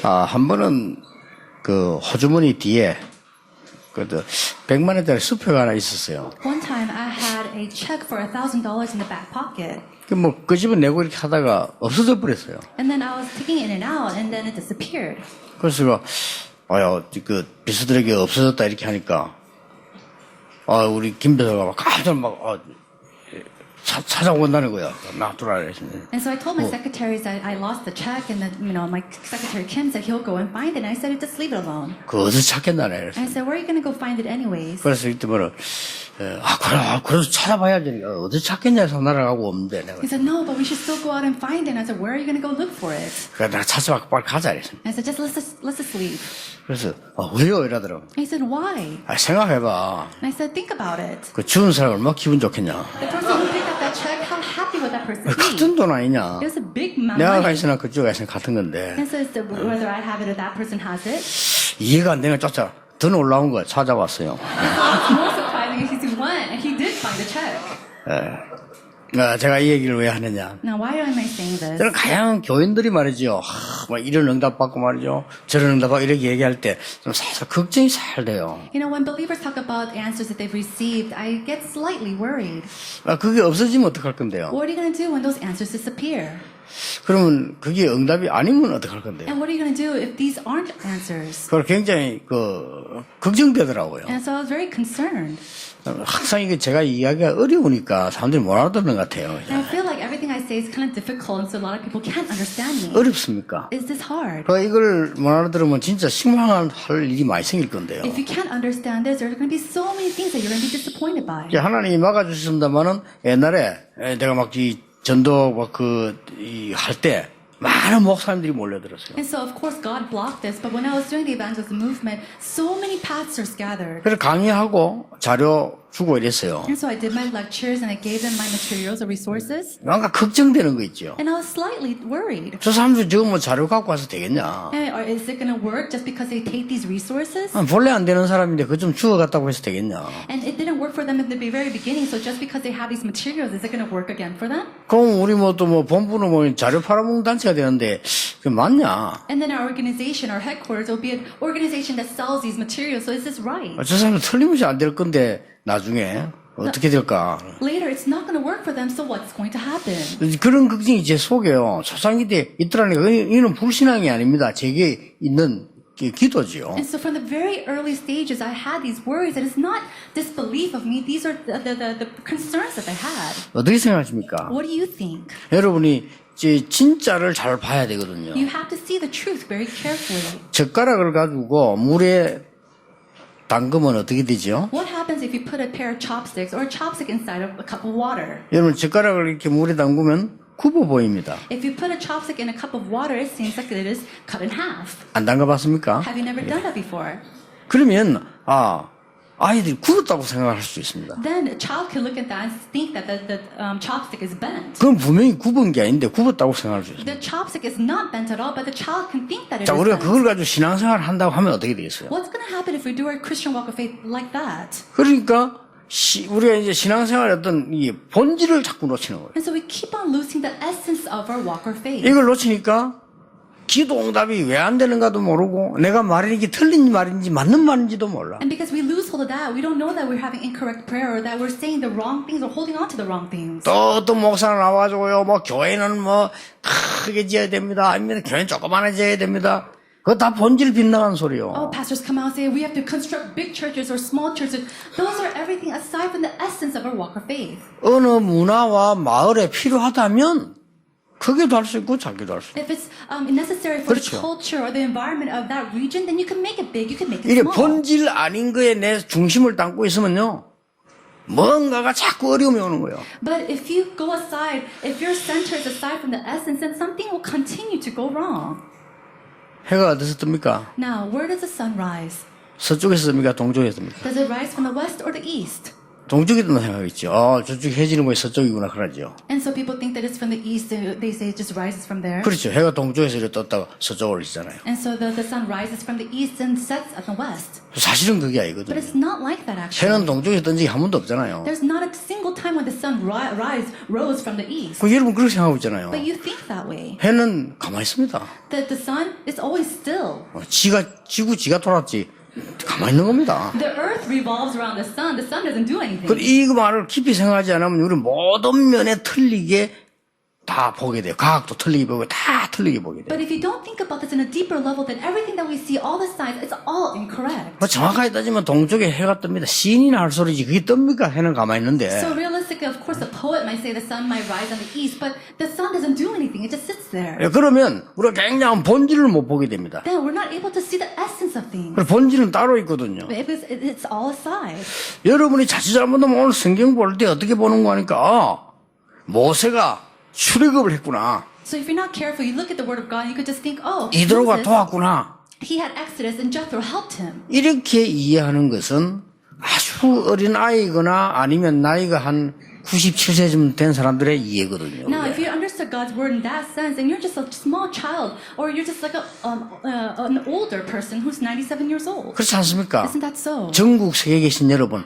한 번은 그 호주머니 뒤에 그 100만 원짜리 수표가 하나 있었어요. One time I had a check for $1,000 in the back pocket. 그 집은 내고 이렇게 하다가 없어져 버렸어요. And then I was taking it in and out and then it disappeared. 그래서 그 비서들에게 없어졌다 이렇게 하니까 우리 김 비서가 막 깜짝 찾아온다는 거야. 놔두라 그랬더니. And so I told my secretaries that I lost the check, and that my secretary Kim said he'll go and find it. And I said, just leave it alone. 그 어디서 찾겠나 그랬어. And I said, where are you going to go find it anyways? 그래서 이때 그래서 찾아봐야지. 어디 찾겠냐 해서 날아가고 없는데 내가. He said, no, but we should still go out and find it. And I said, where are you going to go look for it? 그래서 내가 찾아봐 빨리 가자 그랬어. And I said, let's just leave. 그래서 왜요 이러더라고. He said, why? 생각해봐. And I said, think about it. 그 주는 사람 얼마나 기분 좋겠냐. The person who picked up that check, how happy would that person be? 같은 돈 아니냐. It was a big amount of 내가 가 money. 있으나 그쪽에 가 있으나 같은 건데. And so it's whether I have it or that person has it. 이해가 안 되면 쫓아 더 올라온 거 찾아왔어요. It's more surprising if he went and he did find the check. 제가 이 얘기를 왜 하느냐. Now, why am I saying this? 저는 가양 교인들이 말이죠. 막 이런 응답 받고 말이죠. 저런 응답 받고 이렇게 얘기할 때 좀 살짝 걱정이 잘 돼요. You know, when believers talk about answers that they've received, I get slightly worried. 그게 없어지면 어떡할 건데요? What are you going to do when those answers disappear? 그러면 그게 응답이 아니면 어떡할 건데요? And what are you going to do if these aren't answers? 그걸 굉장히 걱정되더라고요. And so I was very concerned. 항상 이게 제가 이야기가 어려우니까 사람들이 못 알아듣는 것 같아요. And I feel like everything I say is kind of difficult, and so a lot of people can't understand me. 어렵습니까? Is this hard? 이걸 못 알아들으면 진짜 실망할 일이 많이 생길 건데요. If you can't understand this, there are going to be so many things that you're going to be disappointed by. 하나님이 막아주셨습니다만은 옛날에 내가 막 이 전도 할 때 많은 목사님들이 몰려들었어요. And so, of course, God blocked this, but when I was doing the evangelism movement, so many pastors gathered. 그래서 강의하고 자료 주고 이랬어요. And so I did my lectures and I gave them my materials or resources. 뭔가 걱정되는 거 있죠. And I was slightly worried. 저 사람들 지금 자료 갖고 와서 되겠냐. Or is it going to work just because they take these resources? 본래 안 되는 사람인데 그거 좀 주워갔다고 해서 되겠냐. And it didn't work for them at the very beginning, so just because they have these materials, is it going to work again for them? 그럼 우리 본부는 자료 팔아먹는 단체가 되는데 그게 맞냐. And then our organization, our headquarters, will be an organization that sells these materials, so is this right? 저 사람은 틀림없이 안 될 건데 나중에 어떻게 될까. Later, it's not going to work for them, so what's going to happen? 그런 걱정이 제 속에요. 초창기 있더라는 거. 이는 불신앙이 아닙니다. 제게 있는 기도지요. And so from the very early stages, I had these worries, and it's not disbelief of me. These are the concerns that I had. 어떻게 생각하십니까? What do you think? 여러분이 진짜를 잘 봐야 되거든요. You have to see the truth very carefully. 젓가락을 가지고 물에 담그면 어떻게 되죠? What happens if you put a pair of chopsticks or a chopstick inside of a cup of water? 여러분 젓가락을 이렇게 물에 담그면 굽어 보입니다. If you put a chopstick in a cup of water, it seems like it is cut in half. 안 담가봤습니까? Have you never done that before? 그러면 아이들이 굽었다고 생각할 수 있습니다. Then a child can look at that and think that the chopstick is bent. 그건 분명히 굽은 게 아닌데 굽었다고 생각할 수 있습니다. The chopstick is not bent at all, but the child can think that it 자, is 우리가 bent. 그걸 가지고 신앙생활을 한다고 하면 어떻게 되겠어요? What's going to happen if we do our Christian walk of faith like that? 그러니까 우리가 이제 신앙생활의 어떤 이 본질을 자꾸 놓치는 거예요. And so we keep on losing the essence of our walk of faith. 이걸 놓치니까 기도 응답이 왜 안 되는가도 모르고 내가 말하는 게 틀린 말인지 맞는 말인지도 몰라. And because we lose hold of that, we don't know that we're having incorrect prayer or that we're saying the wrong things or holding on to the wrong things. 또 어떤 목사가 나와가지고요, 교회는 크게 지어야 됩니다. 아니면 교회는 조그만하게 지어야 됩니다. 그거 다 본질 빗나간 소리요. Oh, pastors come out and say we have to construct big churches or small churches. Those are everything aside from the essence of our walk of faith. 어느 문화와 마을에 필요하다면 크게도 할 수 있고 작게도 할 수 있고. If it's necessary for the 그렇죠. culture or the environment of that region, then you can make it big, you can make it 이게 small. 본질 아닌 거에 내 중심을 담고 있으면요, 뭔가가 자꾸 어려움이 오는 거예요. But if you go aside, if your center is aside from the essence, then something will continue to go wrong. 해가 어디서 뜹니까? Now, where does the sun rise? 서쪽에서 뜹니까? 동쪽에서 뜹니까? Does it rise from the west or the east? 동쪽이다 생각했죠. 저쪽 해지는 뭐 서쪽이구나 그러죠. And so people think that it's from the east, and they say it just rises from there. 그렇죠. 해가 동쪽에서 이렇게 떴다가 서쪽으로 지잖아요. And so the sun rises from the east and sets at the west. 사실은 그게 But 아니거든요. it's not like that actually. 해는 동쪽에서 뜬 적이 한 번도 없잖아요. There's not a single time when the sun rose from the east. 그 여러분 그렇게 생각하고 있잖아요. But you think that way. 해는 가만히 있습니다. That the sun is always still. 지가 돌았지. 가만히 있는 겁니다. The earth revolves around the sun. The sun doesn't do anything. 이 말을 깊이 생각하지 않으면 우리 모든 면에 틀리게 다 보게 돼요. 과학도 틀리게 보고 다 틀리게 보게 돼요. But if you don't think about this in a deeper level, then everything that we see, all the signs, it's all incorrect. 뭐 정확하게 따지면 동쪽에 해가 뜹니다. 시인이나 할 소리지 그게 뜹니까? 해는 가만히 있는데. So realistically, of course, the poet might say the sun might rise on the east, but the sun doesn't do anything. It just sits there. 그러면 우리가 굉장한 본질을 못 보게 됩니다. Then we're not able to see the essence of things. 본질은 따로 있거든요. It's all aside. 여러분이 자칫 잘못하면 오늘 성경 볼 때 어떻게 보는 거니까 모세가 출애굽을 했구나. So if you're not careful, you look at the word of God, and you could just think, oh, 이드로가 Moses, 도왔구나. he had Exodus and Jethro helped him. 이렇게 이해하는 것은 아주 어린 아이거나 아니면 나이가 한 97세쯤 된 사람들의 이해거든요. Now, if you understood God's word in that sense, and you're just a small child, or you're just like an older person who's 97 years old. 그렇지 않습니까? Isn't that so? 전국 세계에 계신 여러분,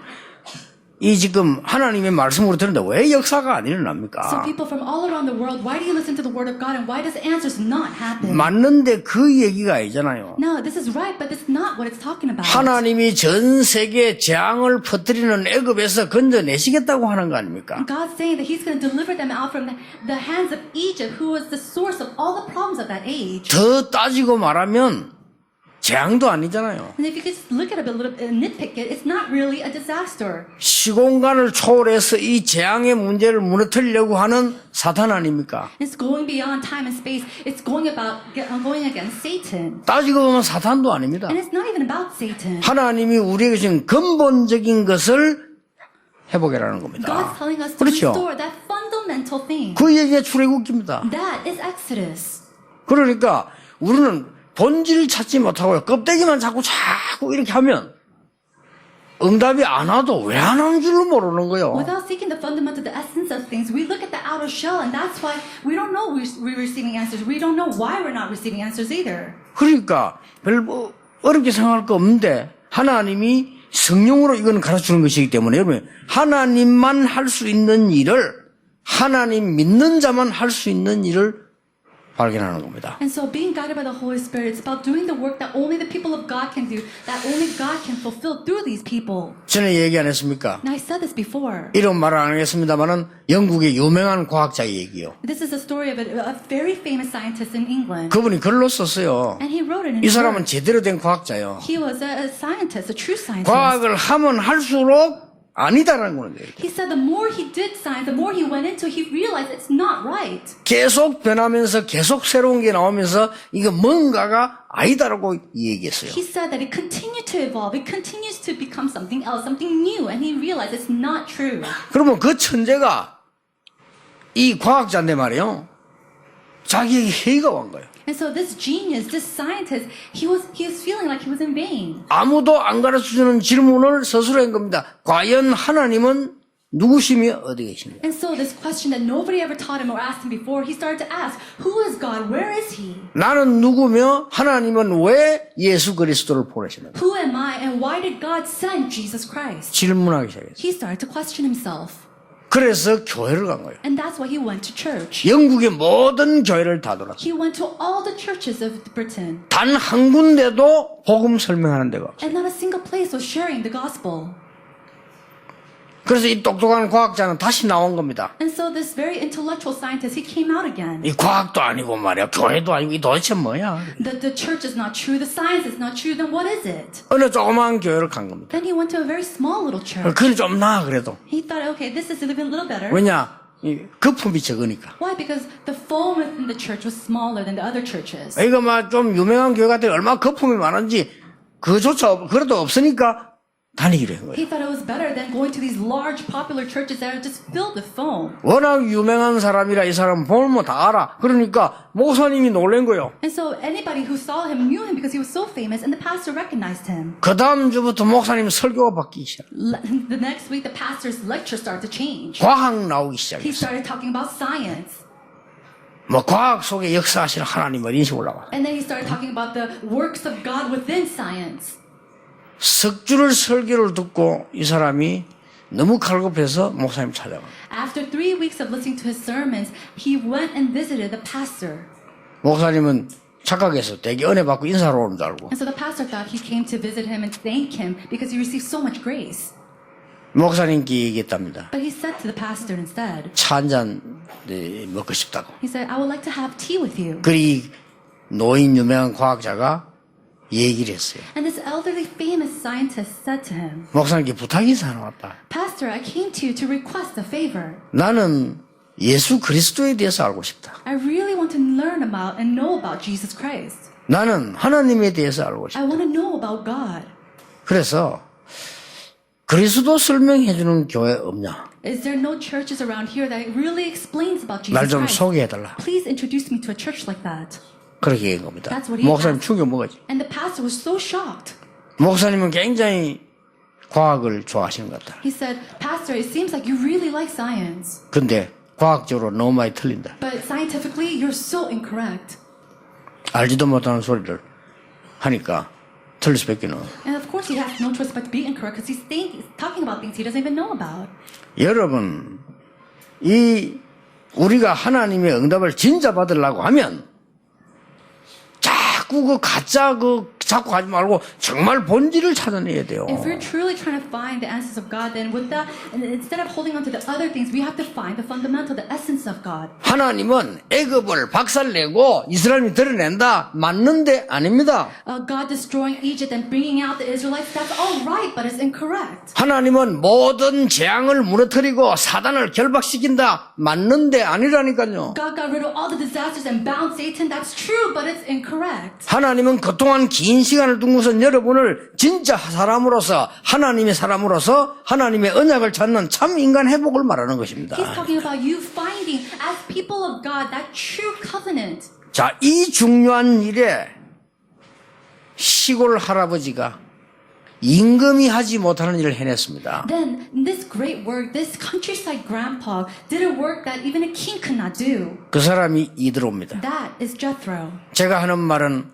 이 지금 하나님의 말씀으로 들었는데 왜 역사가 안 So 일어납니까? people from all around the world, why do you listen to the word of God, and why does answers not happen? 맞는데 그 얘기가 아니잖아요. No, this is right, but it's not what it's talking about. 하나님이 전 세계 재앙을 퍼뜨리는 애굽에서 건져내시겠다고 하는 거 아닙니까? God's saying that He's going to deliver them out from the hands of Egypt, who was the source of all the problems of that age. 더 따지고 말하면 재앙도 아니잖아요. And if you could just look at it a little bit and nitpick it, it's not really a disaster. 시공간을 초월해서 이 재앙의 문제를 무너뜨리려고 하는 사탄 아닙니까? It's going beyond time and space. It's going against Satan. 따지고 보면 사탄도 아닙니다. And it's not even about Satan. 하나님이 우리에게 주신 근본적인 것을 회복해라는 겁니다. God's telling us to 그렇죠. restore that fundamental thing. 그 얘기가 출애굽기입니다. That is Exodus. 그러니까 우리는 본질을 찾지 못하고요. 껍데기만 자꾸 이렇게 하면 응답이 안 와도 왜 안 하는 줄로 모르는 거예요. Without seeking the fundamental, the essence of things, we look at the outer shell, and that's why we don't know we're receiving answers. We don't know why we're not receiving answers either. 그러니까 별 어렵게 생각할 거 없는데 하나님이 성령으로 이건 가르치는 것이기 때문에 여러분 하나님만 할 수 있는 일을 하나님 믿는 자만 할 수 있는 일을 발견하는 겁니다. And so being guided by the Holy Spirit, it's about doing the work that only the people of God can do, that only God can fulfill through these people. 전에 얘기 안 했습니까? Now, I said this before. 이런 말을 안 하겠습니다만은 영국의 유명한 과학자의 얘기요. This is the story of a very famous scientist in England. 그분이 글로 썼어요. And he wrote it in 이 his 사람은 book. 제대로 된 과학자요. He was a scientist, a true scientist. 과학을 하면 할수록 아니다라는 거예요. He said the more he did science, the more he went into it, he realized it's not right. 계속 변하면서 계속 새로운 게 나오면서 이거 뭔가가 아니다라고 얘기했어요. He said that it continued to evolve, it continues to become something else, something new, and he realized it's not true. 그러면 그 천재가 이 과학자인데 말이에요. 자기에게 회의가 온 거예요. And so this genius, this scientist, he was feeling like he was in vain. 아무도 안 가르쳐주는 질문을 스스로 한 겁니다. 과연 하나님은 누구시며 어디 계십니까? And so this question that nobody ever taught him or asked him before, he started to ask, who is God? Where is he? 나는 누구며 하나님은 왜 예수 그리스도를 보내셨는가? Who am I, and why did God send Jesus Christ? 질문하기 시작했어요. He started to question himself. 그래서 교회를 간 거예요. And that's why he went to church. 영국의 모든 교회를 다 돌았어요. He went to all the churches of Britain. 단 한 군데도 복음 설명하는 데가 없어요. And not a single place was sharing the gospel. 그래서 이 똑똑한 과학자는 다시 나온 겁니다. And so this very intellectual scientist, he came out again. 이 과학도 아니고 말이야. 교회도 아니고 이 도대체 뭐야? The church is not true, the science is not true, then what is it? 어느 조그마한 교회를 간 겁니다. Then he went to a very small little church. 그건 좀 나아 그래도. He thought, okay, this is a little better. 왜냐? 이 거품이 적으니까. Why? Because the foam within the church was smaller than the other churches. 이거 막 좀 유명한 교회 같은 얼마나 거품이 많은지 그조차 그래도 없으니까 다니기로 한 거예요. He thought it was better than going to these large popular churches that are just filled with foam. 워낙 유명한 사람이라 이 사람 보면 다 알아. 그러니까 목사님이 놀란 거예요. And so anybody who saw him knew him because he was so famous, and the pastor recognized him. 그 다음 주부터 목사님 설교가 바뀌기 시작. The next week, the pastor's lecture started to change. 과학 나오기 He 시작했어요. started talking about science. 뭐 과학 속에 역사하시는 하나님을 인식 올라와. And then he started talking about the works of God within science. 석 주를 설교를 듣고 이 사람이 너무 갈급해서 목사님 찾아가. After 3 weeks of listening to his sermons, he went and visited the pastor. 목사님은 착각해서 되게 은혜 받고 인사하러 오는 줄 알고. And so the pastor thought he came to visit him and thank him because he received so much grace. 목사님께 얘기했답니다. But he said to the pastor instead, 차 한잔 먹고 싶다고. he said, I would like to have tea with you. 그리 노인 유명한 과학자가 얘기를 했어요. And this elderly famous scientist said to him, 목사님께 부탁이 있어 하나 왔다. Pastor, I came to you to request a favor. 나는 예수 그리스도에 대해서 알고 싶다. I really want to learn about and know about Jesus Christ. 나는 하나님에 대해서 알고 싶다. I want to know about God. 그래서 그리스도 설명해 주는 교회 없냐? Is there no churches around here that really explains about 날 Jesus 좀 Christ? 소개해달라. Please introduce me to a church like that. 그렇게 얘기한 겁니다. That's what he 목사님 asked. 충격 먹었지. And the pastor was so shocked. 목사님은 굉장히 과학을 좋아하시는 것 같다. He said, Pastor, it seems like you really like science. 근데 과학적으로 너무 많이 틀린다. But scientifically, you're so incorrect. 알지도 못하는 소리를 하니까 틀릴 수밖에 없는. And of course, he has no choice but to be incorrect because he's talking about things he doesn't even know about. 여러분, 우리가 하나님의 응답을 진짜 받으려고 하면 자꾸 자꾸 하지 말고 정말 본질을 찾아내야 돼요. If we're truly trying to find the answers of God, then with that, and instead of holding on to the other things, we have to find the fundamental, the essence of God. 하나님은 애굽을 박살내고 이스라엘이 드러낸다 맞는데 아닙니다. God destroying Egypt and bringing out the Israelites, that's all right, but it's incorrect. 하나님은 모든 재앙을 무너뜨리고 사단을 결박시킨다 맞는데 아니라니까요. God got rid of all the disasters and bound Satan, that's true, but it's incorrect. 하나님은 그동안 긴 시간을 두고선 여러분을 진짜 사람으로서 하나님의 사람으로서 하나님의 언약을 찾는 참 인간 회복을 말하는 것입니다. He's talking about you finding, as people of God, that true covenant. 자, 이 중요한 일에 시골 할아버지가 임금이 하지 못하는 일을 해냈습니다. Then, this great work, this countryside grandpa did a work that even a king could not do. 그 사람이 이드로입니다. That is Jethro. 제가 하는 말은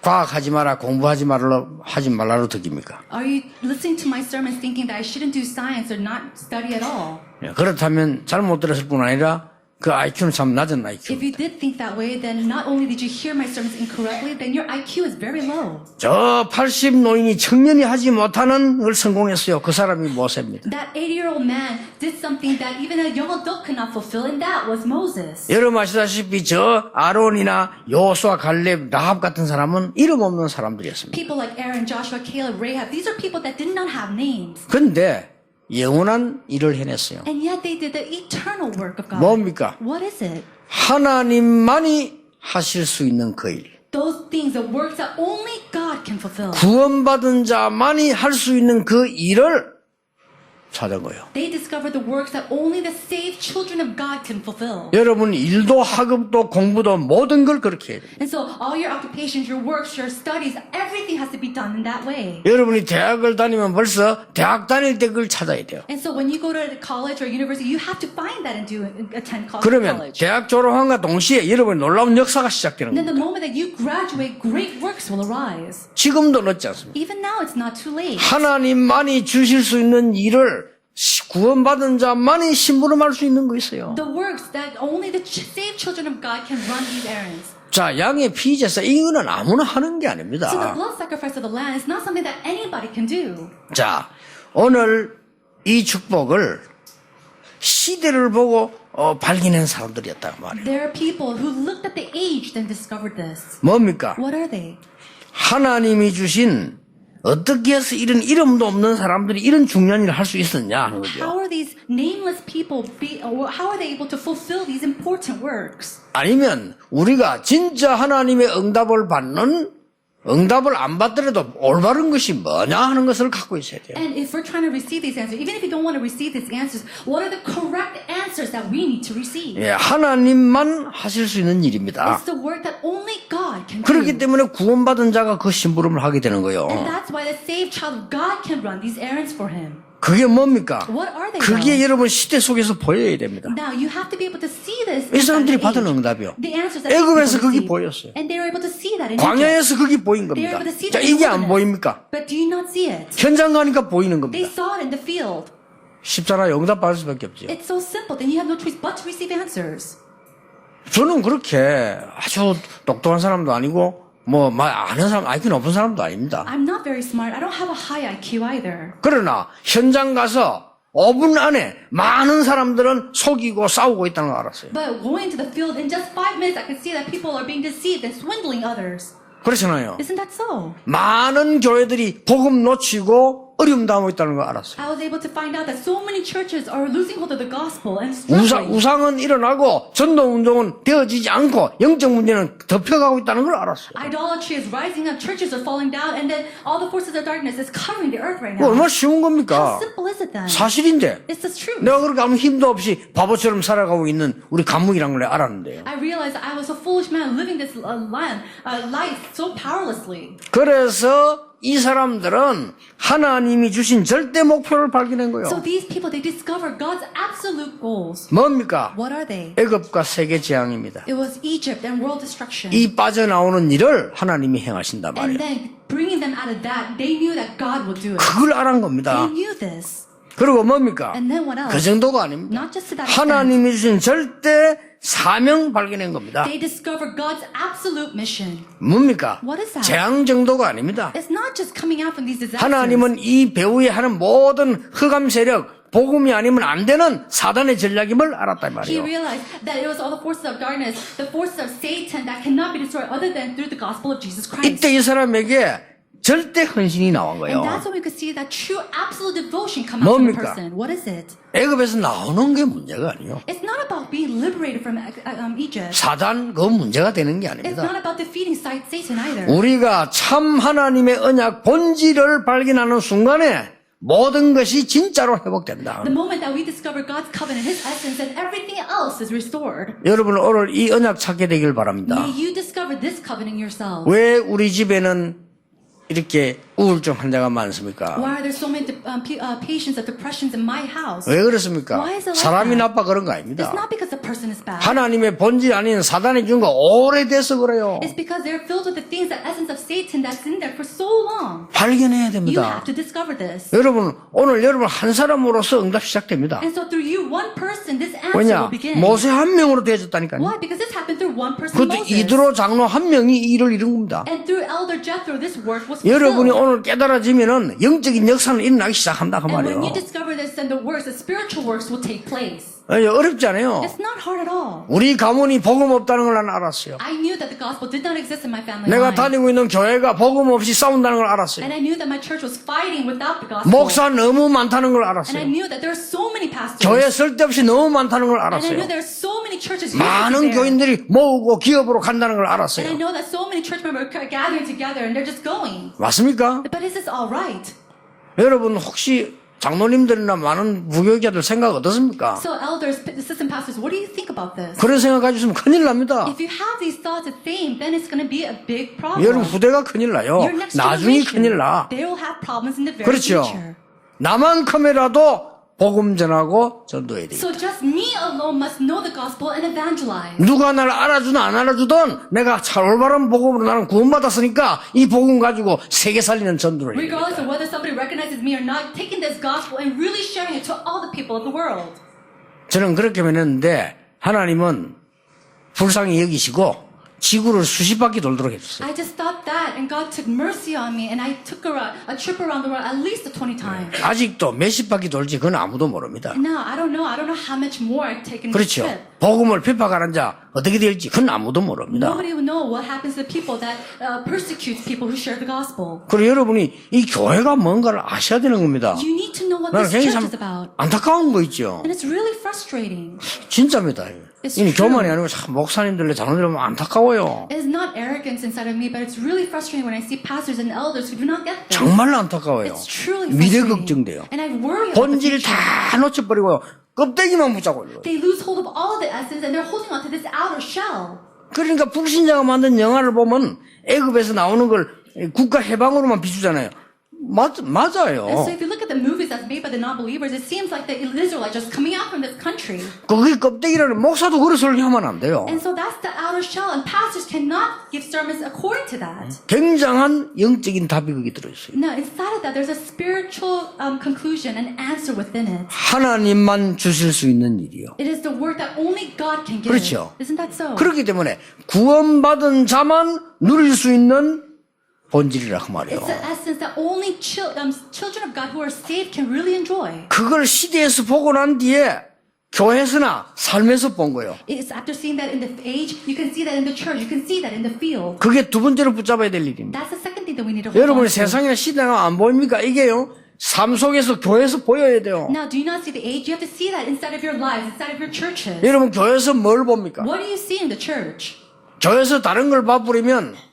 과학하지 마라, 공부하지 말라로 듣깁니까? Are you listening to my sermons thinking that I shouldn't do science or not study at all? 그렇다면 잘못 들었을 뿐 아니라 그 IQ는 참 낮은 IQ. If you did think that way, then not only did you hear my sermons incorrectly, then your IQ is very low. 저 80 노인이 청년이 하지 못하는 걸 성공했어요. 그 사람이 모세입니다. That 80-year-old man did something that even a young adult could not fulfill, and that was Moses. 여러분 아시다시피 저 아론이나 여호수아, 갈렙, 라합 같은 사람은 이름 없는 사람들이었습니다. People like Aaron, Joshua, Caleb, Rahab, these are people that did not have names. 근데 영원한 일을 해냈어요. And yet they did the eternal work of God. 뭡니까? What is it? 하나님만이 하실 수 있는 그 일. Those things, the works that only God can fulfill. 구원받은 자만이 할 수 있는 그 일을 찾은 거예요. They discovered the works that only the saved children of God can fulfill. 여러분 일도 학업도 공부도 모든 걸 그렇게 해야 돼요. And so all your occupations, your works, your studies, everything has to be done in that way. 여러분이 대학을 다니면 벌써 대학 다닐 때 그걸 찾아야 돼요. And so when you go to college or university, you have to find that and attend 그러면 college. 대학 졸업함과 동시에 여러분의 놀라운 역사가 시작되는 And then 겁니다. the moment that you graduate, great works will arise. 지금도 늦지 않습니다. Even now, it's not too late. 하나님만이 주실 수 있는 일을 구원받은 자만이 심부름할 수 있는 거 있어요. The works that only the saved children of God can run these errands. 자, 양의 피제사 이거는 아무나 하는 게 So the 아닙니다. blood sacrifice of the lamb is not something that anybody can do. 자, 오늘 이 축복을 시대를 보고 발견한 사람들이었단 말이에요. There are people who looked at the age and discovered this. 뭡니까? What are they? 하나님이 주신 어떻게 해서 이런 이름도 없는 사람들이 이런 중요한 일을 할 수 있었냐 하는 거죠. How are these nameless people how are they able to fulfill these important works? 아니면 우리가 진짜 하나님의 응답을 받는 응답을 안 받더라도 올바른 것이 뭐냐 하는 것을 갖고 있어야 돼요. And if we're trying to receive these answers, even if you don't want to receive these answers, what are the correct answers that we need to receive? 예, 하나님만 하실 수 있는 일입니다. It's the work that only God can 그렇기 do. 때문에 구원받은 자가 그 심부름을 하게 되는 거예요. And that's why the saved child of God can run these errands for him. 그게 뭡니까? What are they 그게 now? 여러분 시대 속에서 보여야 됩니다. Now you have to be able to see this. 이 사람들이 in that 받은 age. 응답이요. The answers that these 애굽에서 people 그게 received. 보였어요. And they were able to see that in Egypt. 광야에서 그게 보인 They were 겁니다. able to see 자, that in 이게 안 wilderness. 보입니까? But do you not see it? 현장 가니까 보이는 They 겁니다. saw it in the field. 쉽잖아요. 응답 받을 수밖에 없죠. It's so simple. Then you have no choice but to receive answers. 저는 그렇게 아주 똑똑한 사람도 아니고 뭐 아는 사람, IQ 높은 사람도 아닙니다. I'm not very smart. I don't have a high IQ either. 그러나 현장 가서 5분 안에 많은 사람들은 속이고 싸우고 있다는 걸 알았어요. But going to the field in just 5 minutes, I could see that people are being deceived and swindling others. 그렇잖아요. Isn't that so? 많은 교회들이 복음 놓치고 어려움 당하고 있다는 걸 알았어요. I was able to find out that so many churches are losing hold of the gospel and struggling. 우상은 일어나고 전도운동은 되어지지 않고 영적 문제는 덮여가고 있다는 걸 알았어요. Idolatry is rising up, churches are falling down, and then all the forces of darkness is covering the earth right 그거 now. 얼마나 쉬운 How 겁니까? simple is it then? 사실인데 It's the truth. 내가 그렇게 아무 힘도 없이 바보처럼 살아가고 있는 우리 감옥이란 걸 알았는데요. I realized I was a foolish man living this life so powerlessly. 그래서 이 사람들은 하나님이 주신 절대 목표를 발견한 So 거예요. these people, they discover God's absolute goals. 뭡니까? What are they? 애굽과 세계 재앙입니다. It was Egypt and world destruction. 이 빠져나오는 일을 하나님이 행하신단 And 말이에요. then bringing them out of that, they knew that God would do it. 그걸 알은 They 겁니다. knew this. 그리고 뭡니까? And then what else? 그 정도가 아닙니다. Not just to that extent. 하나님이 주신 절대 사명 발견한 겁니다. They discovered God's absolute mission. 뭡니까? What is that? 재앙 정도가 아닙니다. It's not just coming out from these disasters. 하나님은 이 배후에 하는 모든 흑암 세력, 복음이 아니면 안 되는 사단의 전략임을 알았단 He 말이에요. realized that it was all the forces of darkness, the forces of Satan that cannot be destroyed other than through the gospel of Jesus Christ. 이때 이 사람에게 절대 헌신이 나온 And 거예요. that's when we could see that true absolute devotion come out from a 뭡니까? person. What is it? 애굽에서 나오는 게 문제가 아니에요. It's not about being liberated from Egypt. 사단 그 문제가 되는 게 It's 아닙니다. not about defeating Satan either. 우리가 참 하나님의 언약 본질을 발견하는 순간에 모든 것이 진짜로 회복된다. The moment that we discover God's covenant, His essence, and everything else is restored. 여러분 오늘 이 언약 찾게 되길 바랍니다. May you discover this covenant yourself. 왜 우리 집에는 이렇게 우울증 환자가 많습니까? Why are there so many patients of depressions in my house? 왜 그렇습니까? Why is it like 사람이 that? 나빠 그런 거 It's 아닙니다. not because the person is bad. 하나님의 본질 아닌 사단이 준 거 오래돼서 그래요. It's because they're filled with the things, the essence of Satan that's in there for so long. 발견해야 You 됩니다. have to discover this. 여러분 오늘 여러분 한 사람으로서 응답 시작됩니다. And so through you, one person, this answer 왜냐? will begin. 모세 한 명으로 되어졌다니까요. Why? Because this happened through one person, 그것도 Moses. 이드로 장로 한 명이 이 일을 이룬 겁니다. And through Elder Jethro, this work was 여러분이 fulfilled. 오늘 깨달아지면은 영적인 역사는 일어나기 시작한다 그 And when 말이에요. you discover this, then the works, the spiritual works will take place. 어렵지 않아요. It's not hard at all. 우리 가문이 복음 없다는 걸 나는 알았어요. I knew that the gospel did not exist in my family 내가 line. 다니고 있는 교회가 복음 없이 싸운다는 걸 알았어요. And I knew that my church was fighting without the gospel. 목사 너무 많다는 걸 And I 알았어요. knew that there are so many pastors. 교회 쓸데없이 너무 많다는 걸 And I 알았어요. knew there are so many churches here. 많은 교인들이 모으고 기업으로 간다는 걸 And I 알았어요. know that so many church members are gathering together and they're just going. 맞습니까? But is this all right? 여러분 혹시 장로님들이나 많은 부교육자들 생각 어떻습니까? So elders, assistant pastors, what do you think about this? 그런 생각 가지고 있으면 큰일 납니다. If you have these thoughts of fame, then it's going to be a big problem. 여러분 후대가 큰일 나요. Your next 나중에 generation, 큰일 나. they will have problems in the very 그렇죠. future. 나만큼이라도 복음 전하고 전도해야 돼. So just me alone must know the gospel and evangelize. 누가 나를 알아주든 안 알아주든 내가 참 올바른 복음으로 나는 구원받았으니까 이 복음 가지고 세계 살리는 전도를 해야 Regardless 돼. of whether somebody recognizes me or not, taking this gospel and really sharing it to all the people of the world. 저는 그렇게 변했는데 하나님은 불쌍히 여기시고 지구를 수십 바퀴 돌도록 해주세요. I just thought that, and God took mercy on me, and I took a trip around the world at least 20 times. 아직도 몇십 바퀴 돌지 그건 아무도 모릅니다. And now I don't know how much more I've taken this 그렇죠. trip. 복음을 핍박하는 자 어떻게 될지 그건 아무도 모릅니다. Nobody will know what happens to people that persecutes people who share the gospel. 그리고 여러분이 이 교회가 뭔가를 아셔야 되는 겁니다. You need to know what 나는 this 굉장히 church 참 is about. 안타까운 거 있죠. And it's really frustrating. 진짜입니다. It's 이는 true. 교만이 아니고 참 목사님들의 자녀들 보면 안타까워요. It is not arrogance inside of me, but it's really frustrating when I see pastors and elders who do not get this. 정말로 안타까워요. It's truly 미래 frustrating. 걱정돼요. And I worry about the 본질 future. 다 놓쳐버리고 껍데기만 붙잡고 있어요. They lose hold of all of the essence and they're holding on to this outer shell. 그러니까 불신자가 만든 영화를 보면 애굽에서 나오는 걸 국가 해방으로만 비추잖아요. 맞아요. And so if you look at the movies that's made by the non-believers, it seems like the Israelites just coming out from this country. 그게 껍데기라는 목사도 그런 설교하면 안 돼요. And so that's the outer shell, and pastors cannot give sermons according to that. 굉장한 영적인 답이 거기 들어있어요. No, inside of that, there's a spiritual conclusion, an answer within it. 하나님만 주실 수 있는 일이요. It is the word that only God can give. 그렇죠. Isn't that so? 그렇기 때문에 구원받은 자만 누릴 수 있는 본질이라 그 말이에요. It's the essence that only children of God who are saved can really enjoy. 그걸 시대에서 보고 난 뒤에 교회에서나 삶에서 본 거예요. It's after seeing that in the age, you can see that in the church, you can see that in the field. 그게 두 번째로 붙잡아야 될 일입니다. That's the second thing that we need to hold on 여러분의 to. 세상이나 시대가 안 보입니까? 이게요. 삶 속에서 교회에서 보여야 돼요. Now, do you not see the age? You have to see that inside of your lives, inside of your churches. 여러분 교회에서 뭘 봅니까? What do you see in the church? 교회에서 다른 걸 봐버리면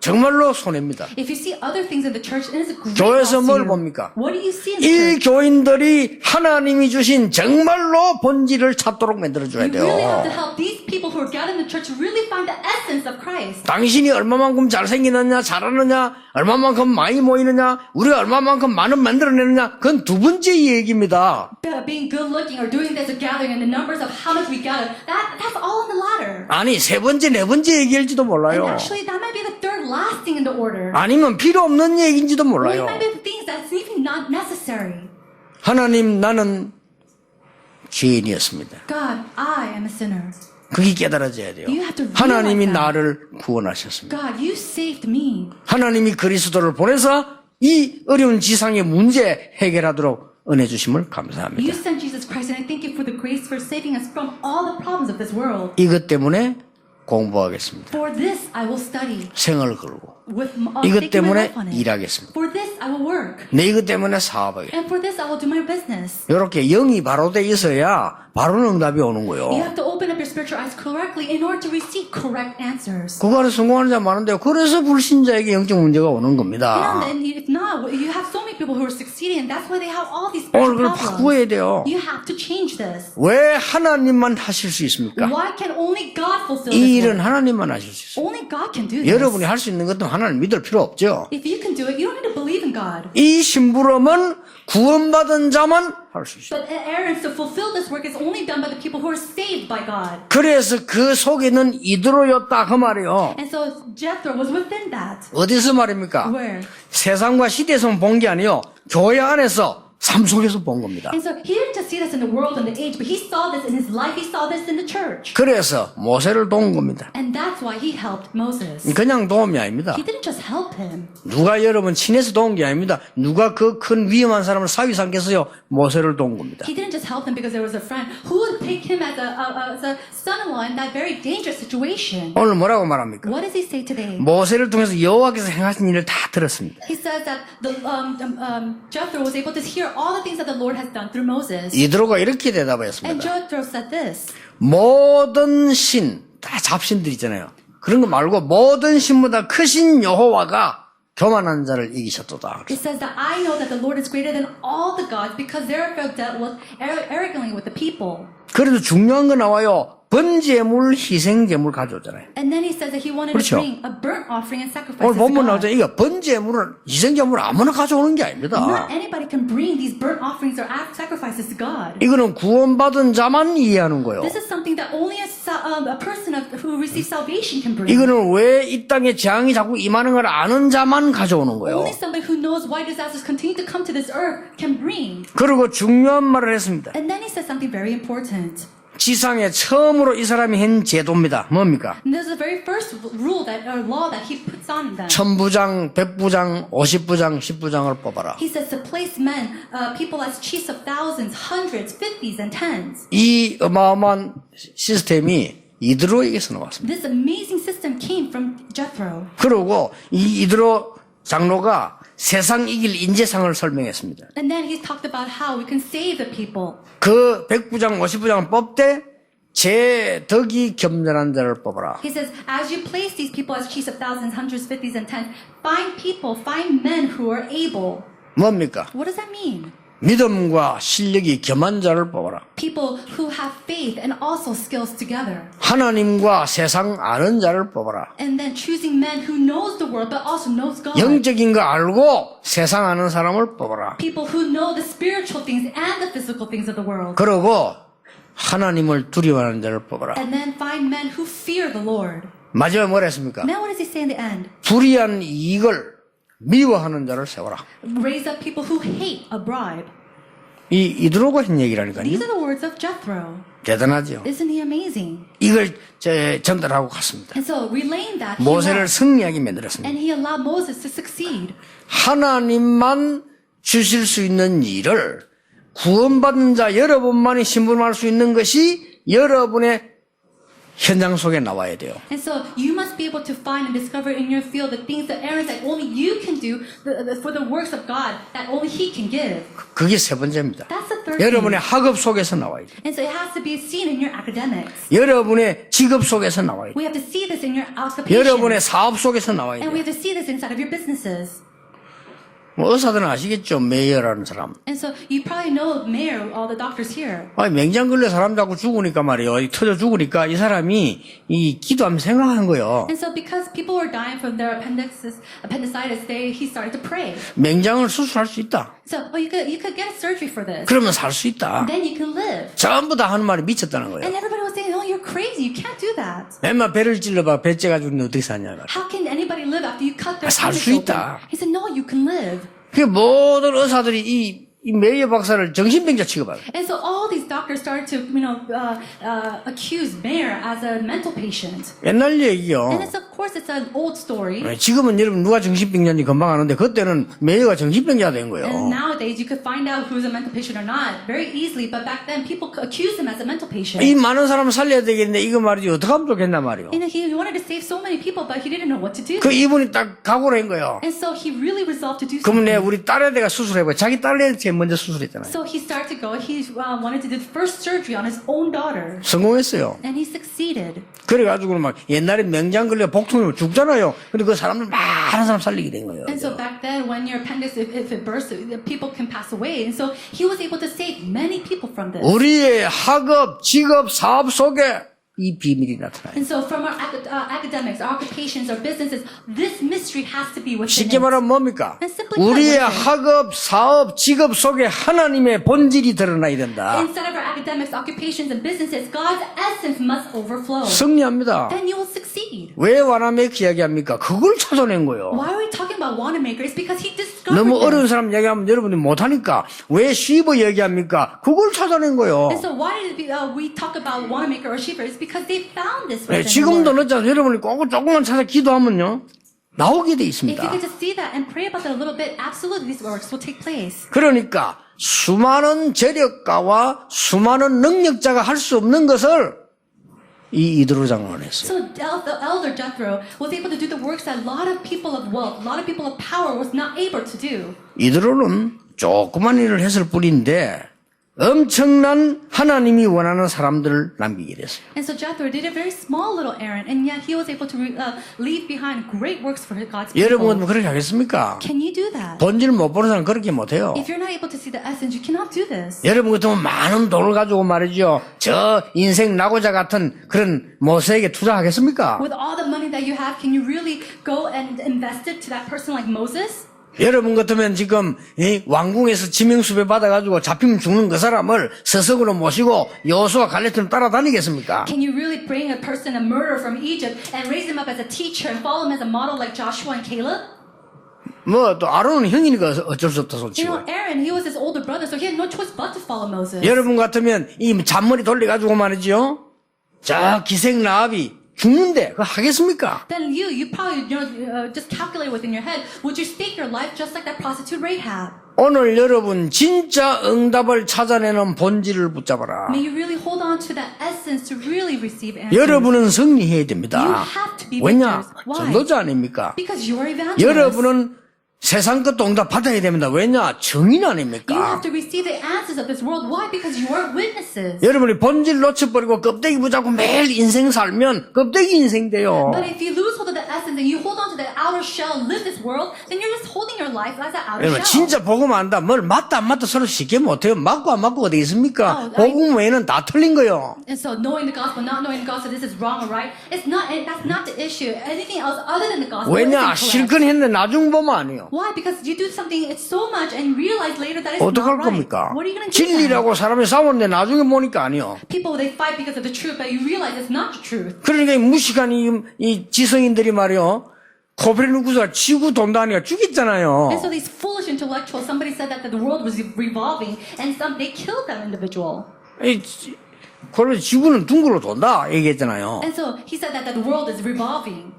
정말로 손해입니다. If you see other things in the church, it is a great 교회에서 loss to 뭘 you. 봅니까? What do you see in the church? 일교인들이 하나님이 주신 정말로 본질을 찾도록 만들어줘야 You really have to 돼요. help these people who are gathered in the church to really find the essence of Christ. 당신이 얼마만큼 잘생기느냐, 잘하느냐, 얼마만큼 많이 모이느냐, 우리가 얼마만큼 많은 만들어내느냐, 그건 두 번째 얘기입니다. Being good looking or doing this or gathering and the numbers of how much we gather, that's all in the ladder. 아니, 세 번째, 네 번째 얘기일지도 And 몰라요. actually, that might be the third last thing in the order. 아니면 필요 없는 얘기인지도 Or it 몰라요. might be the things that's even not necessary. 하나님, 나는 죄인이었습니다. God, I am a sinner. 그게 깨달아져야 돼요. You have to realize 하나님이 that. 나를 구원하셨습니다. God, you saved me. 하나님이 그리스도를 보내서 이 어려운 지상의 문제 해결하도록 은혜 주심을 You 감사합니다. sent Jesus Christ, and I thank you for the grace for saving us from all the problems of this world. 이것 때문에 공부하겠습니다. For this, I will study. 생을 걸고. With 이것 taking my 때문에 life on it. 일하겠습니다. For this, I will work. 네, 이것 때문에 사업하겠습니다. And for this, I will do my business. 이렇게 영이 바로 돼 있어야 바로 응답이 오는 You 거예요. have to open up your spiritual eyes correctly in order to receive correct answers. 그거 안에 성공하는 자 많은데요. 그래서 불신자에게 영적 문제가 오는 겁니다. And if not, you have so many people who are succeeding, and that's why they have all these 오늘 그걸 spiritual 바꾸어야 problems. 돼요. You have to change this. 왜 하나님만 하실 수 있습니까? Why can only God fulfill 이 this 일은 work? 하나님만 하실 수 있어요. Only God can do this. 여러분이 할 수 있는 것도 하나님 믿을 필요 없죠. If you can do it, you don't need to believe in God. 이 심부름은 구원받은 자만 할 수 있어요. But errands to fulfill this work is only done by the people who are saved by God. 그래서 그 속에는 이드로였다 그 말이에요. And so Jethro was within that. 어디서 말입니까? Where? 세상과 시대에서 본 게 아니요. 교회 안에서 삶 속에서 본 겁니다. And so he didn't just see this in the world and the age, but he saw this in his life. He saw this in the church. 그래서 모세를 도운 겁니다. And that's why he helped Moses. 그냥 도움이 아닙니다. He didn't just help him. 누가 여러분 친해서 도운 게 아닙니다. 누가 그 큰 위험한 사람을 사위 삼겠어요? 모세를 도운 겁니다. He didn't just help him because there was a friend who would take him as a son-in-law in that very dangerous situation. 오늘 뭐라고 말합니까? What does he say today? 모세를 통해서 여호와께서 행하신 일을 다 들었습니다. He says that Jethro was able to hear all the things that the Lord has done through Moses. 이드로가 이렇게 And 대답하였습니다. Jethro said this. 모든 신, 다 잡신들 있잖아요. 그런 거 말고 모든 신보다 크신 여호와가 교만한 자를 이기셨도다. It says that I know that the Lord is greater than all the gods because therefore dealt with arrogantly with the people. 그래도 중요한 거 나와요. 번제물, 희생제물 가져오잖아요. And then he says that he wanted 그렇죠. to bring a burnt offering and 오늘 sacrifices to 본문 God. 나오잖아요. 이거 번제물을, 희생제물을 아무나 가져오는 게 아닙니다. Not anybody can bring these burnt offerings or sacrifices to God. 이거는 구원받은 자만 이해하는 거예요. This is something that only a person who receives salvation can bring. 이거는 왜 이 땅에 재앙이 자꾸 임하는 걸 아는 자만 가져오는 거예요. Only somebody who knows why disasters continue to come to this earth can bring. 그리고 중요한 말을 했습니다. And then he says something very important. 지상에 처음으로 이 사람이 한 제도입니다. 뭡니까? And this is the very first rule that or law that he puts on them. 천부장, 백부장, 50부장, 10부장을 뽑아라. He says to place men, people as chiefs of thousands, hundreds, fifties, and tens. 이 어마어마한 시스템이 이드로에게서 나왔습니다. This amazing system came from Jethro. 그리고 이 이드로 장로가 세상 이길 인재상을 설명했습니다. And then he talked about how we can save the people. 그 백부장, 50부장을 뽑되 제 덕이 겸손한 자를 뽑아라. He says, as you place these people as chiefs of thousands, hundreds, fifties, and tens, find men who are able. 뭡니까? What does that mean? 믿음과 실력이 겸한 자를 뽑아라. People who have faith and also skills together. 하나님과 세상 아는 자를 뽑아라. And then choosing men who knows the world but also knows God. 영적인 거 알고 세상 아는 사람을 뽑아라. People who know the spiritual things and the physical things of the world. 그러고 하나님을 두려워하는 자를 뽑아라. And then find men who fear the Lord. 마지막에 뭐라 했습니까? Now what does he say in the end? 불의한 이익을 미워하는 자를 세워라. Raise up people who hate a bribe. 이드로가 한 얘기라니까요. These are the words of Jethro. 대단하죠. Isn't he amazing? 이걸 전달하고 갔습니다. And so relaying that, he 모세를 allowed, 승리하게 만들었습니다. and he allowed Moses to succeed. 하나님만 주실 수 있는 일을 구원받은 자 여러분만이 신분할 수 있는 것이 여러분의 현장 속에 나와야 돼요. And so you must be able to find and discover in your field the things, the errands that only you can do for the works of God that only He can give. 그게 세 번째입니다. That's the third 여러분의 thing. 학업 속에서 나와야 돼요. And so it has to be seen in your academics. 여러분의 직업 속에서 나와야 돼요. We have to see this in your occupation. 여러분의 사업 속에서 나와야 And we 돼요. have to see this inside of your businesses. 뭐 의사들은 아시겠죠? 메이어라는 사람. And so you probably know Mayor, all the doctors here. 아니, 맹장 걸려 사람 자꾸 죽으니까 말이에요. 터져 죽으니까 이 사람이 이 기도하면 생각한 거예요. And so because people were dying from their appendicitis, he started to pray. 맹장을 수술할 수 있다. So you could get a surgery for this. 그러면 살 수 있다. Then you can live. 전부 다 하는 말이 미쳤다는 거예요. And everybody was saying, "Oh, you're crazy. You can't do that. 맨날 배를 찔러봐. 배 째가지고 어떻게 사냐. How can anybody live after you cut their 살 appendix 수 open?" 있다. He said, "No, you can live." 그 모든 의사들이 이 메이어 박사를 정신병자 취급해요. And so all these doctors started to, accuse Mayer as a mental patient. 옛날 얘기요. And of course, it's an old story. 지금은 여러분 누가 정신병자인지 금방 아는데 그때는 메이어가 정신병자 된 거예요. And nowadays, you could find out who's a mental patient or not very easily. But back then, people accused him as a mental patient. 이 많은 사람을 살려야 되겠는데 이거 말이지 어떻게 하면 좋겠나 말이요. And he wanted to save so many people, but he didn't know what to do. 그 이분이 딱 각오를 한 거예요. And so he really resolved to do 그러면 something. 우리 딸에다가 수술해봐. 자기 딸한테 먼저 수술했잖아요. So he started to go. He wanted to do the first surgery on his own daughter. 성공했어요. And he succeeded. 그래가지고 막 옛날에 맹장 걸려 복통이면 죽잖아요. 근데 그 사람들 많은 사람 살리게 된 거예요. And so back then, when your appendix, if it bursts, people can pass away. And so he was able to save many people from this. 우리의 학업, 직업, 사업 속에 이 비밀이 나타나요. And so from our academics, our occupations, our businesses, this mystery has to be within 쉽게 us. 말하면 뭡니까? And simply put, 우리의 listen. 학업, 사업, 직업 속에 하나님의 본질이 드러나야 된다. Inside of our academics, occupations, and businesses, God's essence must overflow. 승리합니다. Then you will succeed. 왜 와나메이크 이야기합니까? 그걸 찾아낸 거예요. Why are we talking about Wanamaker? It's because he discovered 너무 this. 어려운 사람 얘기하면 여러분이 못하니까 왜 쉬버 얘기합니까? 그걸 찾아낸 거예요. And so why did we talk about Wanamaker or Shiva? It's because they found this 네, within the 지금도 Lord. 늦지 않아요. 여러분이 꼭 조금만 찾아 기도하면요 나오게 돼 If you 있습니다. could just see that and pray about that a little bit, absolutely these works will take place. 그러니까 수많은 재력가와 수많은 능력자가 할 수 없는 것을 이 이드로 장로는 했어요. So the elder Jethro was able to do the works that a lot of people of wealth, a lot of people of power was not able to do. 이드로는 조그만 일을 했을 뿐인데 엄청난 하나님이 원하는 사람들을 남기게 됐어요. And so Jethro did a very small little errand, and yet he was able to leave behind great works for God's people. 여러분은 그렇게 하겠습니까? Can you do that? 본질 못 보는 사람 그렇게 못해요. If you're not able to see the essence, you cannot do this. 여러분 같으면 많은 돈을 가지고 말이죠. 저 인생 낙오자 같은 그런 모세에게 투자하겠습니까? With all the money that you have, can you really go and invest it to that person like Moses? 여러분 같으면 지금 이 왕궁에서 지명수배 받아가지고 잡히면 죽는 그 사람을 서석으로 모시고 여호수아 갈렙처럼 따라다니겠습니까? Can you really bring a person, a murderer from Egypt, and raise him up as a teacher and follow him as a model like Joshua and Caleb? 뭐 또 아론은 형이니까 어쩔 수 없다 You 솔직히. know, Aaron, he was his older brother, so he had no choice but to follow Moses. 여러분 같으면 이 잔머리 돌려가지고 말이죠. 저 기생 라합이 죽는데 그거 하겠습니까? Then you probably just calculate within your head, would you stake your life just like that prostitute Rahab? 오늘 여러분 진짜 응답을 찾아내는 본질을 붙잡아라. May you really hold on to that essence to really receive answers. 여러분은 승리해야 You 됩니다. have to be 왜냐? victors. Why? 전도자 아닙니까? Because you are evangelist. 여러분은 세상 것도 응답 받아야 됩니다. 왜냐? 증인 You 아닙니까? have to receive the answers of this world. Why? Because you are witnesses. 여러분이 본질 놓쳐버리고 껍데기 붙잡고 매일 인생 살면 껍데기 인생 돼요. But if you lose hold of the essence and you hold on to the outer shell, live this world, then you're just holding your life as an outer 여러분 shell. 진짜 복음 안다. 뭘 맞다 안 맞다 서로 쉽게 못해요. 맞고 안 맞고 어디 있습니까? 복음 외에는 다 틀린 거요. And so knowing the gospel, not knowing the gospel, this is wrong or right, that's not the issue. Anything else other than the gospel 왜냐? is 실컷 incorrect. 했는데 나중 보면 아니에요. Why? Because you do something it's so much and realize later that it's 어떡할 not right. 겁니까? What are you going to do then? 진리라고 사람이 싸우는데 나중에 보니까 아니요. People, they fight because of the truth, but you realize it's not the truth. 그러니까 이 무식한 이 지성인들이 말이요. 코페르니쿠스가 지구 돈다니까 죽였잖아요. And so these foolish intellectuals, somebody said that the world was revolving, and they killed that individual. 그러면 지구는 둥글어 돈다 얘기했잖아요. And so he said that the world is revolving.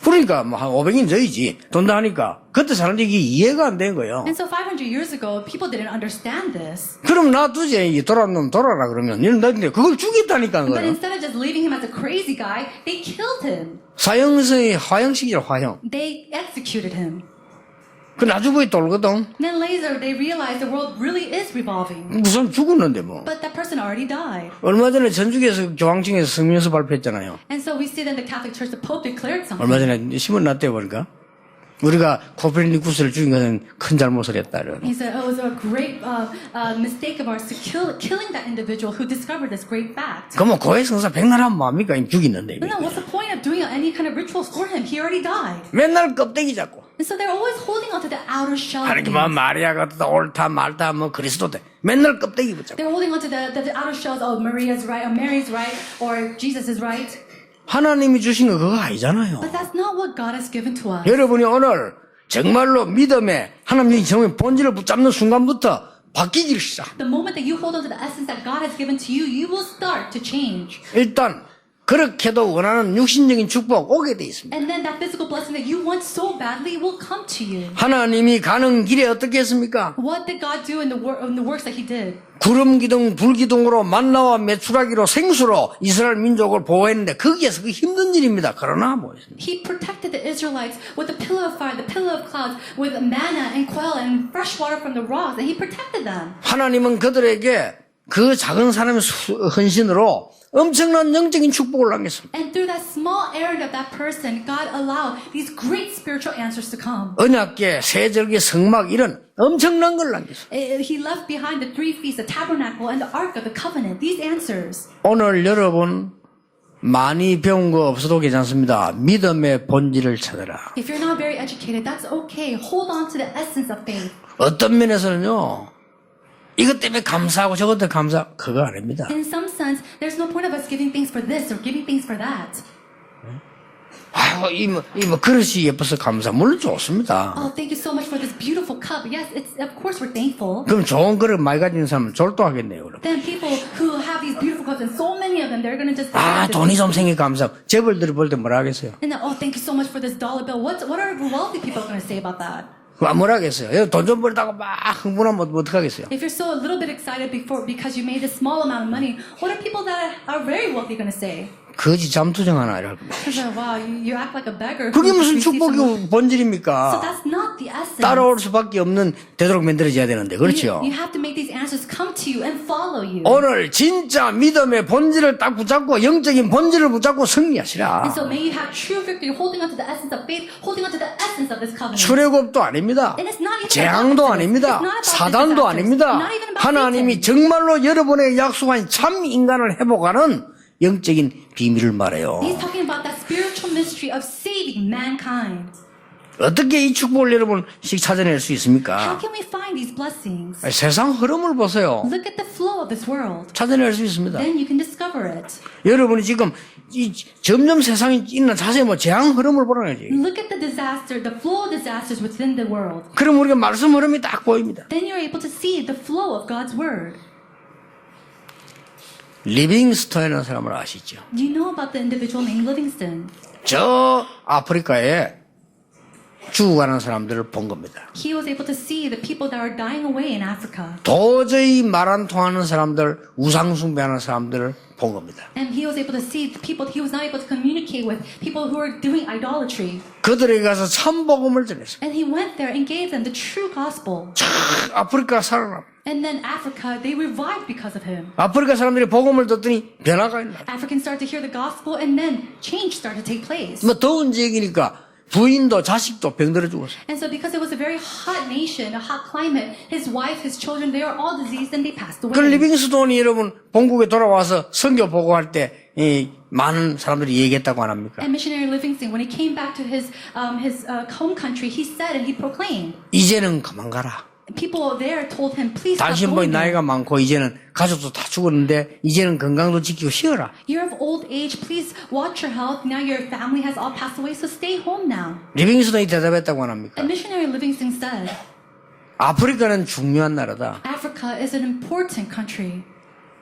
그러니까 뭐 한 500년 전이지 돈다 하니까 그때 사람들이 이게 이해가 안 된 거예요. And so 500 years ago, people didn't understand this. 그럼 놔두지 이 돌아온 놈 돌아라 그러면 이런 근데 그걸 죽였다니까 But 거예요. instead of just leaving him as a crazy guy, they killed him. 사형선이 화형식이죠 화형. They executed him. 그 나중에 돌거든. Then later, they realized the world really is revolving. 무슨 죽었는데 뭐. But that person already died. 얼마 전에 전주교에서 교황청에서 성명서 발표했잖아요. And so we see that in the Catholic Church, the Pope declared something. 얼마 전에 신문 났대요 보니까 우리가 코페르니쿠스를 죽인 것은 큰 잘못을 했다. He said, oh, it was a great mistake of ours to killing that individual who discovered this great fact. 그러면 고해 성사 백날 하면 뭐합니까? 죽이는데. And then what's the point of doing any kind of rituals for him? He already died. 맨날 껍데기 잡고. And so they're always holding onto the outer shell. of 하나님 뭐 things. 마리아가 어떻다 옳다 말다 뭐 그리스도 돼. 맨날 껍데기 붙잡고. They're holding onto the outer shells. Oh, Maria's right, or Mary's right, or Jesus is right. 하나님이 주신 거 그거 아니잖아요. But that's not what God has given to us. 여러분이 오늘 정말로 믿음에 하나님의 정의 본질을 붙잡는 순간부터 바뀌기 시작. The moment that you hold on to the essence that God has given to you, you will start to change. 일단 그렇게도 원하는 육신적인 축복 오게 돼 있습니다. And then that physical blessing that you want so badly will come to you. 하나님이 가는 길에 어떻게 했습니까? What did God do in the works that He did? 구름 기둥, 불 기둥으로 만나와 메추라기로 생수로 이스라엘 민족을 보호했는데 거기에서 그 힘든 일입니다. 그러나 뭐였습니까? He protected the Israelites with the pillar of fire, the pillar of clouds, with manna and quail and fresh water from the rocks, and He protected them. 하나님은 그들에게 그 작은 사람의 헌신으로 엄청난 영적인 축복을 남겼습니다. And through that small errand of that person, God allowed these great spiritual answers to come. 언약궤, 세절기, 성막 이런 엄청난 걸 남겼습니다. He left behind the three feasts, the tabernacle, and the ark of the covenant. These answers. 오늘 여러분 많이 배운 거 없어도 괜찮습니다. 믿음의 본질을 찾아라. If you're not very educated, that's okay. Hold on to the essence of faith. 어떤 면에서는요. 이것 때문에 감사하고 저것 때문에 감사 그거 아닙니다. In some sense, there's no point of us giving thanks for this or giving thanks for that. 아이고 이 그릇이 예뻐서 감사 물론 좋습니다. Oh, thank you so much for this beautiful cup. Yes, it's of course we're thankful. 그럼 좋은 그릇 많이 가지는 사람은 졸도하겠네요. 그럼. Then people who have these beautiful cups and so many of them, they're gonna just 아 돈이 좀 생기 감사. 재벌들이 볼 때 뭐라 하겠어요? and then, oh, thank you so much for this dollar bill. What are wealthy people gonna say about that? 그거 뭐라 하겠어요? 돈 좀 벌다고 막 흥분하면 어떡하겠어요? If you're so a little bit excited because you made a small amount of money, what are people that are very wealthy gonna say? 거지 잠투정 하나 이럴 겁니다. Because wow, you act like a beggar. 그게 who 무슨 receives some- 축복의 So 본질입니까? that's not the essence. 따라올 수밖에 없는 되도록 만들어져야 되는데 그렇죠? You have to make these answers come to you and follow you. 오늘 진짜 믿음의 본질을 딱 붙잡고 영적인 본질을 붙잡고 승리하시라. And so may you have true victory, holding on to the essence of faith, holding on to the essence of this covenant. 출애굽도 아닙니다. And it's not even 재앙도 about 아닙니다. It's not about 사단도 disasters. 아닙니다. Not even about 하나님이 Satan. 정말로 여러분에게 약속한 참 인간을 회복하는 영적인 비밀을 말해요. He's talking about that spiritual mystery of saving mankind. 어떻게 이 축복을 여러분씩 찾아낼 수 How 있습니까? can we find these blessings? 세상 흐름을 보세요. Look at the flow of this world. 찾아낼 수 있습니다. Then you can discover it. 여러분이 지금 점점 세상에 있는 자세히 뭐 재앙 흐름을 보라는 거지. Look at the disaster, the flow of disasters within the world. 그럼 우리가 말씀 흐름이 딱 보입니다. Then you're able to see the flow of God's word. 리빙스턴이라는 사람을 아시죠? You know about the individual named Livingston. 저 아프리카에 죽어가는 사람들을 본 겁니다. He was able to see the people that are dying away in Africa. 도저히 말 안 통하는 사람들, 우상 숭배하는 사람들을 본 겁니다. And he was able to see the people he was not able to communicate with, people who are doing idolatry. 그들에게 가서 참 복음을 전했어요. And he went there and gave them the true gospel. 아프리카 살아남. And then Africa, they revived because of him. 아프리카 사람들이 복음을 듣더니 변화가 있나. Africans started to hear the gospel and then change started to take place. 뭐 더운 지역이니까 부인도 자식도 병들어 죽었어요. And so because it was a very hot nation, a hot climate, his wife, his children, they are all diseased and they passed 그 away. 리빙스톤이 여러분 본국에 돌아와서 선교 보고할 때 많은 사람들이 얘기했다고 안 합니까? And missionary Livingston, when he came back to his home country, he said and he proclaimed. 이제는 그만 가라. People there told him, please stop 당신 뭐 going there. 나이가 많고 이제는 가족도 다 죽었는데 이제는 건강도 지키고 쉬어라. You're of old age, please watch your health. Now your family has all passed away, so stay home now. 리빙스톤이 대답했다고 안 합니까? And missionary Livingston said, 아프리카는 중요한 나라다. Africa is an important country.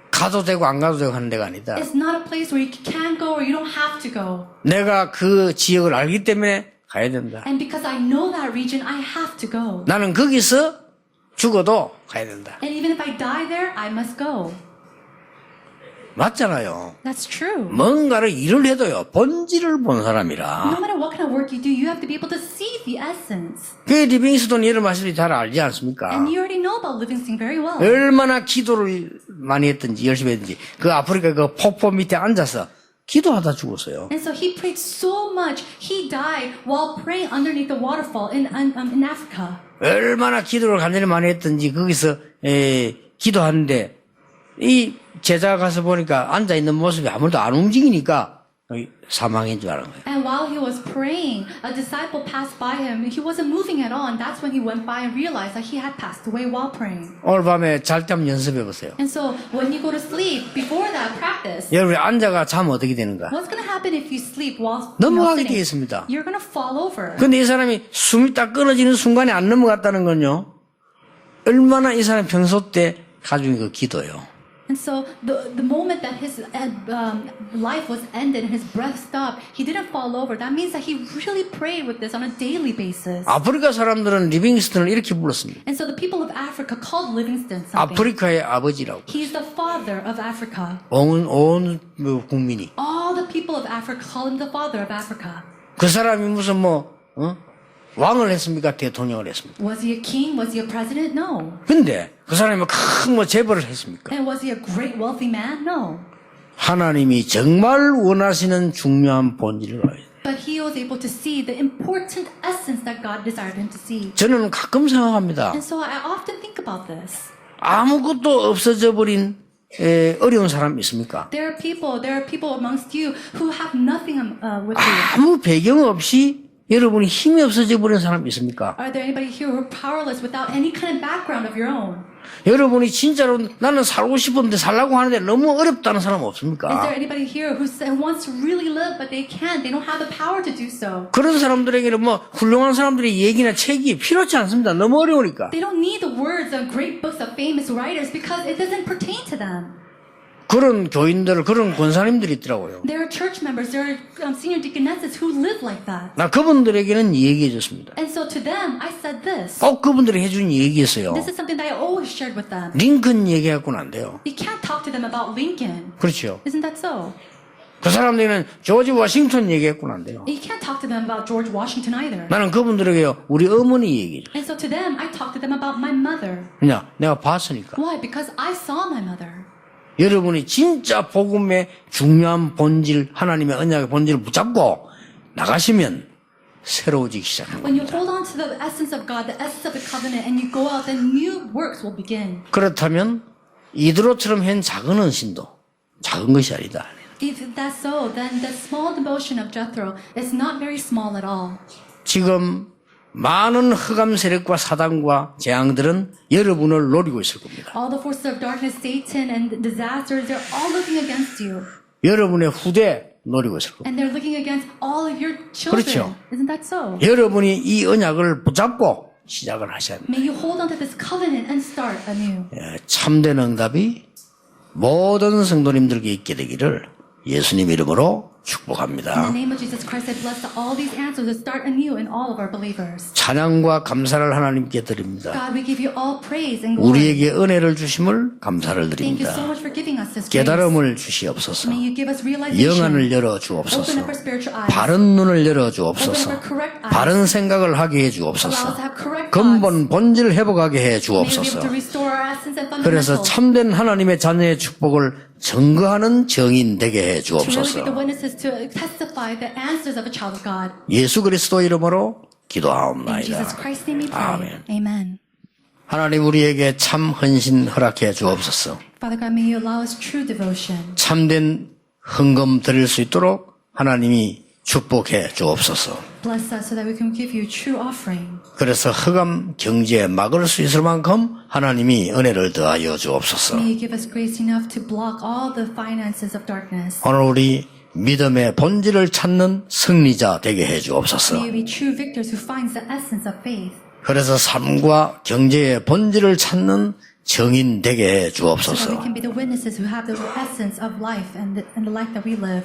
가도 되고 안 가도 되고 하는 데가 아니다. It's not a place where you can go or you don't have to go. 내가 그 지역을 알기 때문에 가야 된다. And because I know that region, I have to go. 나는 거기서 죽어도 가야 된다. And even if I die there, I must go. 맞잖아요. That's true. 뭔가를 일을 해도요. 본질을 본 No 사람이라. matter what kind of work you do, you have to be able to see the essence. 그 리빙스톤이 이런 말씀을 잘 알지 않습니까? And you already know about Livingston very well. 얼마나 기도를 많이 했든지 열심히 했든지 그 아프리카 그 폭포 밑에 앉아서 기도하다 죽었어요. And so he prayed so much, he died while praying underneath the waterfall in Africa. 얼마나 기도를 간절히 많이 했든지 거기서 기도하는데 이 제자가 가서 보니까 앉아있는 모습이 아무도 안 움직이니까 사망인 줄 아는 거예요. And while he was praying, a disciple passed by him. He wasn't moving at all, and that's when he went by and realized that he had passed away while praying. 오늘 밤에 잘 때 한번 연습해 보세요. And so when you go to sleep, before that practice, 여러분이 앉아가 자면 어떻게 되는가? what's going to happen if you sleep while 넘어가게 되어 sitting? 있습니다. You're going to fall over. 근데 이 사람이 숨이 딱 끊어지는 순간에 안 넘어갔다는 건요. 얼마나 이 사람이 평소 때 가지고 있는 그 기도예요. And so the moment that his life was ended and his breath stopped, he didn't fall over. That means that he really prayed with this on a daily basis. 아프리카 사람들은 리빙스턴을 이렇게 불렀습니다. And so the people of Africa called Livingston something. 아프리카의 아버지라고. He's the father of Africa. 온 국민이. All the people of Africa call him the father of Africa. 그 사람이 무슨 왕을 했습니까? 대통령을 했습니까? Was he a king? Was he a president? No. 근데 그 사람이 큰 재벌을 했습니까? And was he a great wealthy man? No. 하나님이 정말 원하시는 중요한 본질을 알아야 돼요. But he was able to see the important essence that God desired him to see. 저는 가끔 생각합니다. And so I often think about this. 아무것도 없어져 버린 어려운 사람 있습니까? There are people amongst you who have nothing with you. 아무 배경 없이 여러분이 힘이 없어져 버린 사람 있습니까? Are there anybody here who are powerless without any kind of background of your own? 여러분이 진짜로 나는 살고 싶은데 살라고 하는데 너무 어렵다는 사람 Is 없습니까? there anybody here who wants to really live but they can't? They don't have the power to do so. 그런 사람들에게는 뭐 훌륭한 사람들의 얘기나 책이 필요치 않습니다. 너무 어려우니까. They don't need the words of great books of famous writers because it doesn't pertain to them. 그런 교인들, 그런 권사님들이 있더라고요. There are church members, there are senior deaconesses who live like that. 나 그분들에게는 얘기해 줬습니다. And so to them, I said this. 꼭 그분들이 해준 얘기였어요. This is something that I always shared with them. 링컨 얘기하고는 안 돼요. You can't talk to them about Lincoln. 그렇죠. Isn't that so? 그 사람들은 조지 워싱턴 얘기했고는 안 돼요. You can't talk to them about George Washington either. 나는 그분들에게요, 우리 어머니 얘기해 줘. And so to them, I talked to them about my mother. 그냥 내가 봤으니까. Why? Because I saw my mother. 여러분이 진짜 복음의 중요한 본질, 하나님의 언약의 본질을 붙잡고 나가시면 새로워지기 시작합니다. When you hold on to the essence of God, the essence of the covenant, and you go out, then new works will begin. 그렇다면 이드로처럼 한 작은 헌신도 작은 것이 아니다. If that's so, then the small devotion of Jethro is not very small at all. 지금 많은 흑암 세력과 사단과 재앙들은 여러분을 노리고 있을 겁니다. All the forces of darkness, Satan, and disasters, they're all looking against you. 여러분의 후대 노리고 있을 겁니다. And they're looking against all of your children. 그렇죠. Isn't that so? 여러분이 이 언약을 붙잡고 시작을 하셔야 합니다. May you hold on to this covenant and start anew. 참된 응답이 모든 성도님들께 있게 되기를 예수님 이름으로 In 축복합니다. the name of Jesus Christ, I bless all these answers to start anew in all of our believers. 찬양과 감사를 하나님께 드립니다. God, we give you all praise and glory. 우리에게 은혜를 주심을 감사를 Thank you so 드립니다. much for giving us this grace. 깨달음을 주시옵소서. May you give us realization. 영안을 열어 Open 주옵소서. up our spiritual eyes. 바른 눈을 열어 Open up 주옵소서. our correct eyes. 바른 생각을 하게 해 Allow us 주옵소서. to have correct thoughts. 근본 본질 회복하게 해 May we be able 주옵소서. to restore our essence and 그래서 fundamentals. 참된 하나님의 자녀의 축복을 증거하는 증인 되게 해 To really be the 주옵소서. witnesses to testify the answers of a child of God. 예수 그리스도 이름으로 In 기도하옵나이다. Jesus Christ's name we pray. 아멘. Amen. 하나님 우리에게 참 헌신 허락해 주옵소서. Father God, may you allow us true devotion. 참된 헌금 드릴 수 있도록 하나님이 축복해 주옵소서. Bless us so that we can give you true offering. 그래서 흑암 경제에 막을 수 있을 만큼 하나님이 은혜를 더하여 주옵소서. May you give us grace enough to block all the finances of darkness. 오늘 우리 믿음의 본질을 찾는 승리자 되게 해 주옵소서. May you be true victors who finds the essence of faith. 그래서 삶과 경제의 본질을 찾는 정인 되게 해 So that we 주옵소서. can be the witnesses who have the essence of life and the life that we live.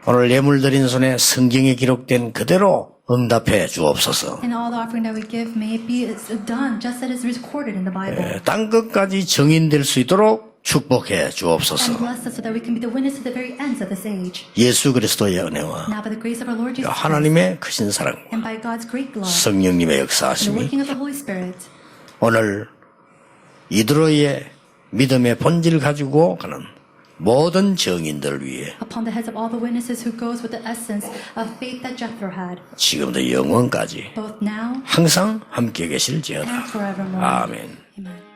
오늘 예물 드린 손에 성경에 기록된 그대로 응답해 주옵소서. And all the offering that we give, may it be done just as it is recorded in the Bible. 땅 끝까지 정인 될 수 있도록 축복해 And 주옵소서. bless us so that we can be the witness to the very ends of this age. 예수 그리스도의 은혜와 Now by the grace of our Lord Jesus Christ 하나님의 크신 사랑, and by God's great love 성령님의 and the 역사하심이 working of the Holy Spirit, 오늘 이드로의 믿음의 본질 가지고 가는 모든 정인들을 위해 upon the heads of all the witnesses who goes with the essence of faith that Jethro had, 지금부터 영원까지 both now 항상 함께 계실지어다. and forevermore. 아멘. Amen.